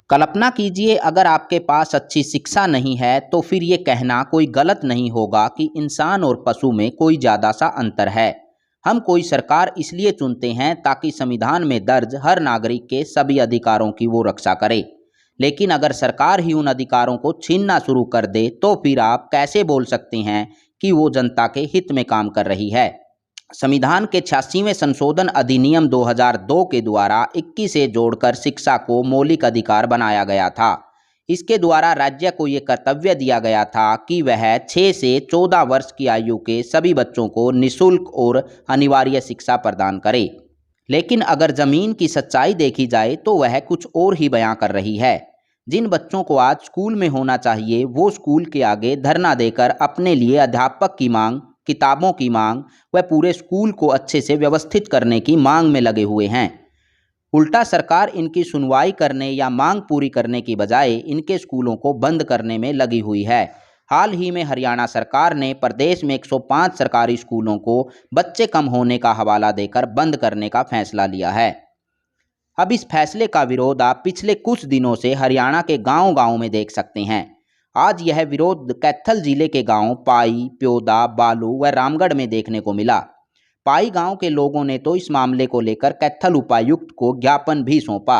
कल्पना कीजिए, अगर आपके पास अच्छी शिक्षा नहीं है तो फिर ये कहना कोई गलत नहीं होगा कि इंसान और पशु में कोई ज़्यादा सा अंतर है। हम कोई सरकार इसलिए चुनते हैं ताकि संविधान में दर्ज हर नागरिक के सभी अधिकारों की वो रक्षा करे। लेकिन अगर सरकार ही उन अधिकारों को छीनना शुरू कर दे तो फिर आप कैसे बोल सकते हैं कि वो जनता के हित में काम कर रही है। संविधान के 86वें संशोधन अधिनियम 2002 के द्वारा 21 से जोड़कर शिक्षा को मौलिक अधिकार बनाया गया था। इसके द्वारा राज्य को ये कर्तव्य दिया गया था कि वह 6 से 14 वर्ष की आयु के सभी बच्चों को निःशुल्क और अनिवार्य शिक्षा प्रदान करे। लेकिन अगर ज़मीन की सच्चाई देखी जाए तो वह कुछ और ही बयां कर रही है। जिन बच्चों को आज स्कूल में होना चाहिए वो स्कूल के आगे धरना देकर अपने लिए अध्यापक की मांग, किताबों की मांग व पूरे स्कूल को अच्छे से व्यवस्थित करने की मांग में लगे हुए हैं। उल्टा सरकार इनकी सुनवाई करने या मांग पूरी करने की बजाय इनके स्कूलों को बंद करने में लगी हुई है। हाल ही में हरियाणा सरकार ने प्रदेश में 105 सरकारी स्कूलों को बच्चे कम होने का हवाला देकर बंद करने का फैसला लिया है। अब इस फैसले का विरोध आप पिछले कुछ दिनों से हरियाणा के गांव-गांव में देख सकते हैं। आज यह विरोध कैथल जिले के गांव पाई, प्योदा, बालू व रामगढ़ में देखने को मिला। पाई गांव के लोगों ने तो इस मामले को लेकर कैथल उपायुक्त को ज्ञापन भी सौंपा।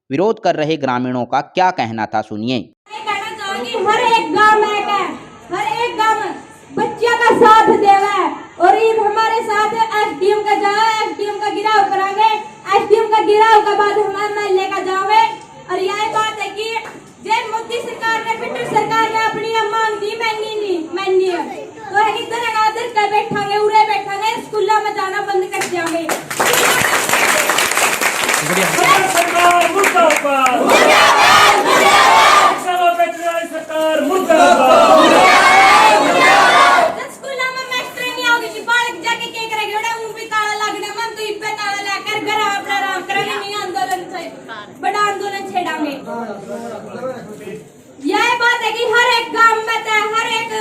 विरोध कर रहे ग्रामीणों का क्या कहना था, सुनिए। हर एक गांव में हर एक गांव बच्चियों का साथ देवे और ये हमारे साथ एसडीएम का जाए, एसडीएम का गिराव करांगे, एसडीएम का गिराव के बाद हमारे महल्ले का जाओगे। और यह बात है कि जब मोदी सरकार ने, पिट्टू सरकार ने अपनी मांग दी, मैंनी तो है कि तरह आदर कर बैठांगे, उरे बैठांगे, स्कूलों में जाना बंद कर देंगे। सरकार मुर्दाबाद, मुर्दाबाद, मुर्दाबाद, सरकार मुर्दाबाद, जब स्कूलों में मास्टर नहीं आओगे कि बालक जाके क्या करेंगे? बड़ा उन पे ताला लगने, मन तो इब्बे ताला लेकर घर अपना आराम करेंगे, नहीं आंदोलन से बड़ा आंदोलन छेड़ेंगे। यह बात है कि हर एक गांव में हर एक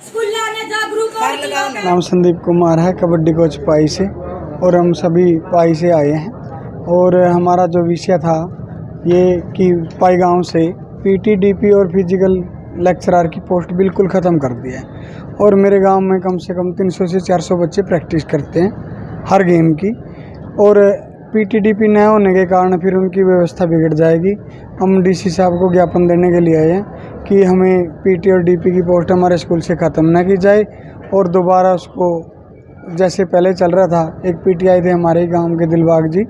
स्कूलों ने जागरूक हो। नाम संदीप कुमार है, कबड्डी कोच पाई से, और हम सभी पाई से आए हैं। और हमारा जो विषय था ये कि पाई गांव से पीटी, डीपी और फिजिकल लेक्चरर की पोस्ट बिल्कुल ख़त्म कर दी है। और मेरे गांव में कम से कम 300 से 400 बच्चे प्रैक्टिस करते हैं हर गेम की। और पीटी, डीपी न होने के कारण फिर उनकी व्यवस्था बिगड़ जाएगी। हम डीसी साहब को ज्ञापन देने के लिए आए हैं कि हमें पीटी और डीपी की पोस्ट हमारे स्कूल से ख़त्म न की जाए और दोबारा उसको जैसे पहले चल रहा था। एक पीटी आए थे हमारे गांव के दिलबाग जी,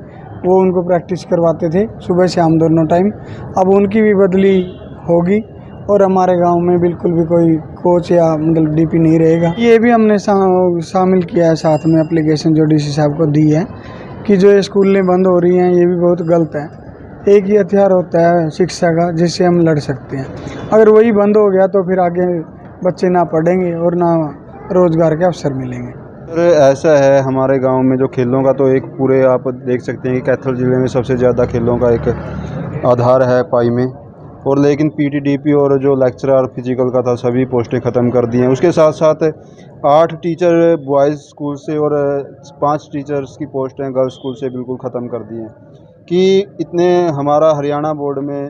वो उनको प्रैक्टिस करवाते थे सुबह शाम दोनों टाइम। अब उनकी भी बदली होगी और हमारे गांव में बिल्कुल भी कोई कोच या मतलब डीपी नहीं रहेगा। ये भी हमने शामिल किया है साथ में एप्लीकेशन जो डीसी साहब को दी है कि जो ये स्कूलें बंद हो रही हैं ये भी बहुत गलत है। एक ही हथियार होता है शिक्षा का जिससे हम लड़ सकते हैं। अगर वही बंद हो गया तो फिर आगे बच्चे ना पढ़ेंगे और ना रोज़गार के अवसर मिलेंगे। सर ऐसा है, हमारे गांव में जो खेलों का तो एक पूरे आप देख सकते हैं कि कैथल ज़िले में सबसे ज़्यादा खेलों का एक आधार है पाई में। और लेकिन पीटी, डीपी और जो लेक्चरर फिजिकल का था सभी पोस्टें ख़त्म कर दी हैं। उसके साथ साथ 8 टीचर बॉयज़ स्कूल से और 5 टीचर्स की पोस्टें गर्ल्स स्कूल से बिल्कुल ख़त्म कर दी हैं। कि इतने हमारा हरियाणा बोर्ड में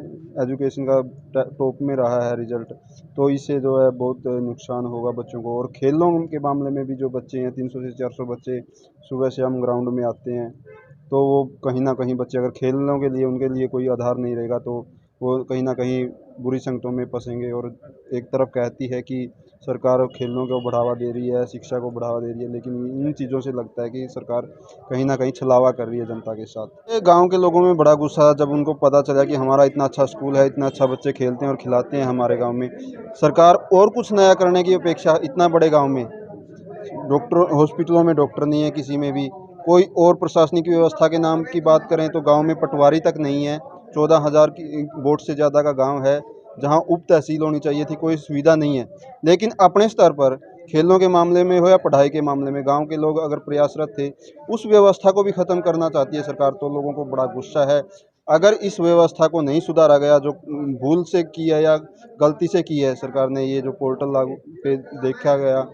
एजुकेशन का टॉप में रहा है रिज़ल्ट, तो इससे जो है बहुत नुकसान होगा बच्चों को। और खेलों के मामले में भी जो बच्चे हैं 300 से 400 बच्चे सुबह से हम ग्राउंड में आते हैं, तो वो कहीं ना कहीं बच्चे अगर खेलने के लिए उनके लिए कोई आधार नहीं रहेगा तो वो कहीं ना कहीं बुरी संगतों में फंसेंगे। और एक तरफ कहती है कि सरकार खेलों को बढ़ावा दे रही है, शिक्षा को बढ़ावा दे रही है, लेकिन इन चीज़ों से लगता है कि सरकार कहीं ना कहीं छलावा कर रही है जनता के साथ। गांव के लोगों में बड़ा गुस्सा जब उनको पता चला कि हमारा इतना अच्छा स्कूल है, इतना अच्छा बच्चे खेलते हैं और खिलाते हैं हमारे गाँव में। सरकार और कुछ नया करने की अपेक्षा, इतना बड़े गाँव में डॉक्टर, हॉस्पिटलों में डॉक्टर नहीं है किसी में भी, कोई और प्रशासनिक व्यवस्था के नाम की बात करें तो गाँव में पटवारी तक नहीं है। 14,000 की वोट से ज़्यादा का गांव है जहां उप तहसील होनी चाहिए थी, कोई सुविधा नहीं है। लेकिन अपने स्तर पर खेलों के मामले में हो या पढ़ाई के मामले में गांव के लोग अगर प्रयासरत थे, उस व्यवस्था को भी ख़त्म करना चाहती है सरकार, तो लोगों को बड़ा गुस्सा है। अगर इस व्यवस्था को नहीं सुधारा गया, जो भूल से की है या गलती से की है सरकार ने, ये जो पोर्टल लागू पे देखा गया,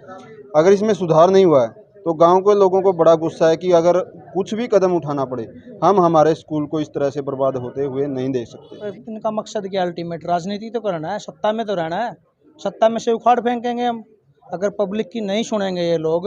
अगर इसमें सुधार नहीं हुआ है तो गांव के लोगों को बड़ा गुस्सा है कि अगर कुछ भी कदम उठाना पड़े हम हमारे स्कूल को इस तरह से बर्बाद होते हुए नहीं देख सकते। इनका मकसद क्या, अल्टीमेट राजनीति तो करना है, सत्ता में तो रहना है, सत्ता में से उखाड़ फेंकेंगे हम। अगर पब्लिक की नहीं सुनेंगे ये लोग,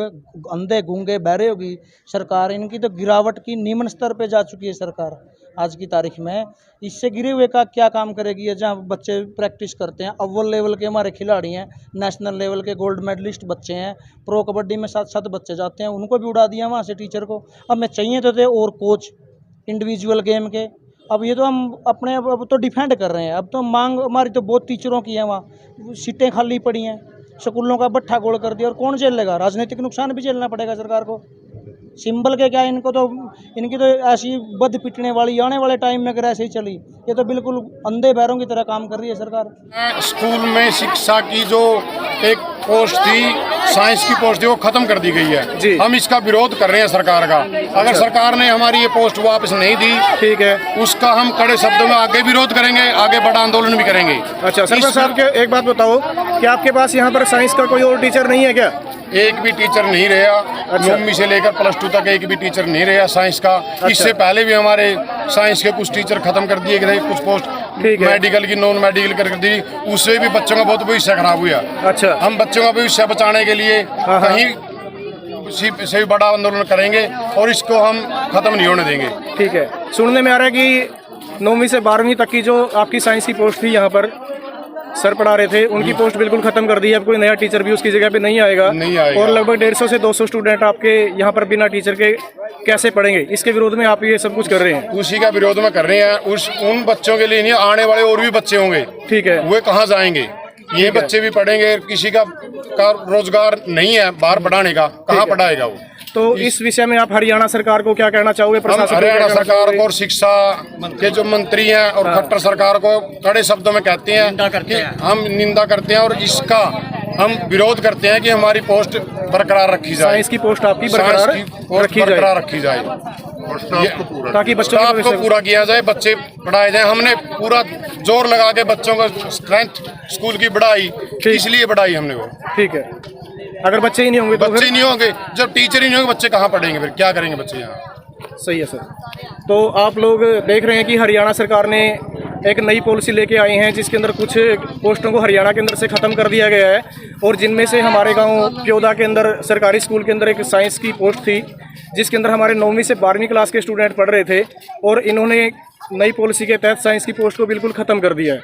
अंधे गूंगे बहरे होगी सरकार, इनकी तो गिरावट की निम्न स्तर पे जा चुकी है सरकार आज की तारीख में। इससे गिरे हुए का क्या काम करेगी? ये जहाँ बच्चे प्रैक्टिस करते हैं, अव्वल लेवल के हमारे खिलाड़ी हैं, नेशनल लेवल के गोल्ड मेडलिस्ट बच्चे हैं, प्रो कबड्डी में 7-7 बच्चे जाते हैं, उनको भी उड़ा दिया वहाँ से टीचर को। अब मैं चाहिए तो थे और कोच इंडिविजुअल गेम के। अब ये तो हम अपने अब तो डिफेंड कर रहे हैं, अब तो मांग हमारी तो बहुत टीचरों की है, वहाँ सीटें खाली पड़ी हैं, स्कूलों का बट्ठा गोल कर दिया, और कौन झेल लेगा? राजनीतिक नुकसान भी झेलना पड़ेगा सरकार को। सिंबल के क्या, इनको तो इनकी तो ऐसी बद पिटने वाली आने वाले टाइम में अगर ऐसे ही चली, ये तो बिल्कुल अंधे बैरों की तरह काम कर रही है सरकार। स्कूल में शिक्षा की जो एक पोस्ट थी, साइंस की पोस्ट थी, वो खत्म कर दी गई है जी। हम इसका विरोध कर रहे हैं सरकार का। अगर सरकार ने हमारी ये पोस्ट वापस नहीं दी, ठीक है, उसका हम कड़े शब्दों में आगे विरोध करेंगे, आगे बड़ा आंदोलन भी करेंगे। अच्छा सरपंच साहब, के एक बात बताओ, क्या आपके पास यहाँ पर साइंस का कोई और टीचर नहीं है क्या? एक भी टीचर नहीं रहा, नौवीं से लेकर +2 तक एक भी टीचर नहीं रहा साइंस का। इससे पहले भी हमारे साइंस के कुछ टीचर खत्म कर दिए गए, कुछ पोस्ट मेडिकल की नॉन मेडिकल कर दी, उससे भी बच्चों का बहुत भविष्य खराब हुआ। अच्छा, हम बच्चों का भविष्य बचाने के लिए कहीं से भी बड़ा आंदोलन करेंगे और इसको हम खत्म नहीं होने देंगे। ठीक है। सुनने में आ रहा है कि 9वीं से 12वीं तक की जो आपकी साइंस की पोस्ट थी, यहाँ पर सर पढ़ा रहे थे, उनकी पोस्ट बिल्कुल खत्म कर दी है। अब कोई नया टीचर भी उसकी जगह पे नहीं आएगा और लगभग 150 से 200 स्टूडेंट आपके यहाँ पर बिना टीचर के कैसे पढ़ेंगे? इसके विरोध में आप ये सब कुछ कर रहे हैं? उसी का विरोध में कर रहे हैं। उन बच्चों के लिए नहीं, आने वाले और भी बच्चे होंगे, ठीक है, वे कहाँ जाएंगे? ये बच्चे भी पढ़ेंगे, किसी का रोजगार नहीं है बाहर पढ़ाने का, कहाँ पढ़ाएगा वो? तो इस विषय में आप हरियाणा सरकार को क्या कहना चाहोगे? प्रशासन, हरियाणा सरकार को और शिक्षा के जो मंत्री हैं और खट्टर सरकार को कड़े शब्दों में कहते हैं कि हम निंदा करते हैं और इसका हम विरोध करते हैं कि हमारी पोस्ट बरकरार रखी जाए। साइंस की पोस्ट आपकी बरकरार रखी जाए ताकि बच्चों को पूरा किया जाए, बच्चे पढ़ाए जाए। हमने पूरा जोर लगा के बच्चों को स्ट्रेंथ स्कूल की बढ़ाई, इसलिए बढ़ाई हमने वो। ठीक है, अगर बच्चे ही नहीं होंगे तो बच्चे नहीं होंगे, जब टीचर ही नहीं होंगे बच्चे कहाँ पढ़ेंगे? फिर क्या करेंगे बच्चे यहाँ? सही है सर। तो आप लोग देख रहे हैं कि हरियाणा सरकार ने एक नई पॉलिसी लेके आई हैं, जिसके अंदर कुछ पोस्टों को हरियाणा के अंदर से ख़त्म कर दिया गया है, और जिनमें से हमारे गांव प्योदा के अंदर सरकारी स्कूल के अंदर एक साइंस की पोस्ट थी, जिसके अंदर हमारे 9वीं से 12वीं क्लास के स्टूडेंट पढ़ रहे थे, और इन्होंने नई पॉलिसी के तहत साइंस की पोस्ट को बिल्कुल ख़त्म कर दिया है।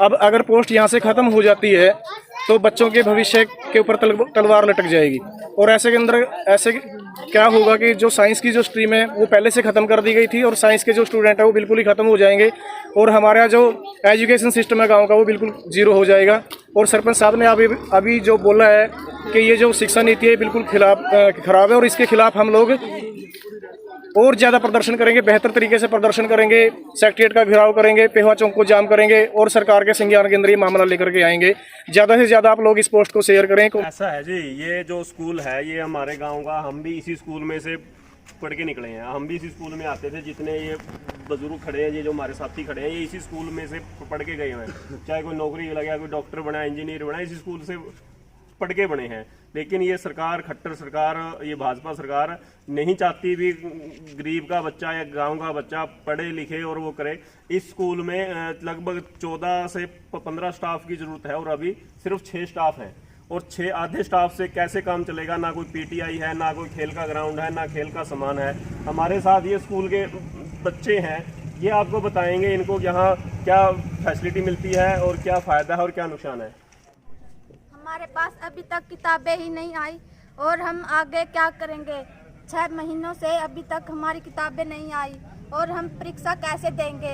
अब अगर पोस्ट यहाँ से ख़त्म हो जाती है तो बच्चों के भविष्य के ऊपर तलवार लटक जाएगी, और ऐसे के अंदर ऐसे क्या होगा कि जो साइंस की जो स्ट्रीम है वो पहले से ख़त्म कर दी गई थी, और साइंस के जो स्टूडेंट है वो बिल्कुल ही ख़त्म हो जाएंगे, और हमारा जो एजुकेशन सिस्टम है गांव का वो बिल्कुल जीरो हो जाएगा। और सरपंच साहब ने अभी जो बोला है कि ये जो शिक्षा नीति है बिल्कुल ख़राब है, और इसके खिलाफ हम लोग और ज़्यादा प्रदर्शन करेंगे, बेहतर तरीके से प्रदर्शन करेंगे, सेक्रेटरीट का घेराव करेंगे, पेहवा चौक को जाम करेंगे, और सरकार के संज्ञान के अंदर ये मामला लेकर के आएंगे। ज़्यादा से ज़्यादा आप लोग इस पोस्ट को शेयर करें। ऐसा है जी, ये जो स्कूल है ये हमारे गांव का, हम भी इसी स्कूल में से पढ़ के निकले हैं, हम भी इसी स्कूल में आते थे। जितने ये बुजुर्ग खड़े हैं, ये जो हमारे साथी खड़े हैं, ये इसी स्कूल में से पढ़ के गए हैं। चाहे कोई नौकरी लगा, कोई डॉक्टर बना, इंजीनियर बना, इसी स्कूल से पढ़ के बने हैं। लेकिन ये सरकार, खट्टर सरकार, ये भाजपा सरकार नहीं चाहती भी गरीब का बच्चा या गांव का बच्चा पढ़े लिखे और वो करे। इस स्कूल में लगभग 14 से 15 स्टाफ की ज़रूरत है, और अभी सिर्फ 6 स्टाफ हैं, और 6 आधे स्टाफ से कैसे काम चलेगा? ना कोई पीटीआई है, ना कोई खेल का ग्राउंड है, ना खेल का सामान है। हमारे साथ ये स्कूल के बच्चे हैं, ये आपको बताएंगे इनको यहाँ क्या फैसिलिटी मिलती है और क्या फ़ायदा है और क्या नुकसान है। हमारे पास अभी तक किताबें ही नहीं आई, और हम आगे क्या करेंगे? 6 महीनों से अभी तक हमारी किताबें नहीं आई, और हम परीक्षा कैसे देंगे?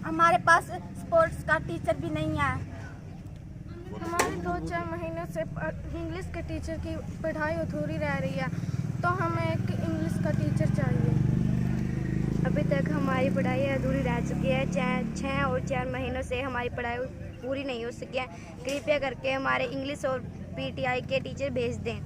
हमारे पास स्पोर्ट्स का टीचर भी नहीं है। हमारे 2-4 महीनों से इंग्लिश के टीचर की पढ़ाई अधूरी रह रही है, तो हमें एक इंग्लिश का टीचर चाहिए। अभी तक हमारी पढ़ाई अधूरी रह चुकी है। 6 और 4 महीनों से हमारी पढ़ाई पूरी नहीं हो सकी है। कृपया करके हमारे इंग्लिश और पीटीआई के टीचर भेज दें।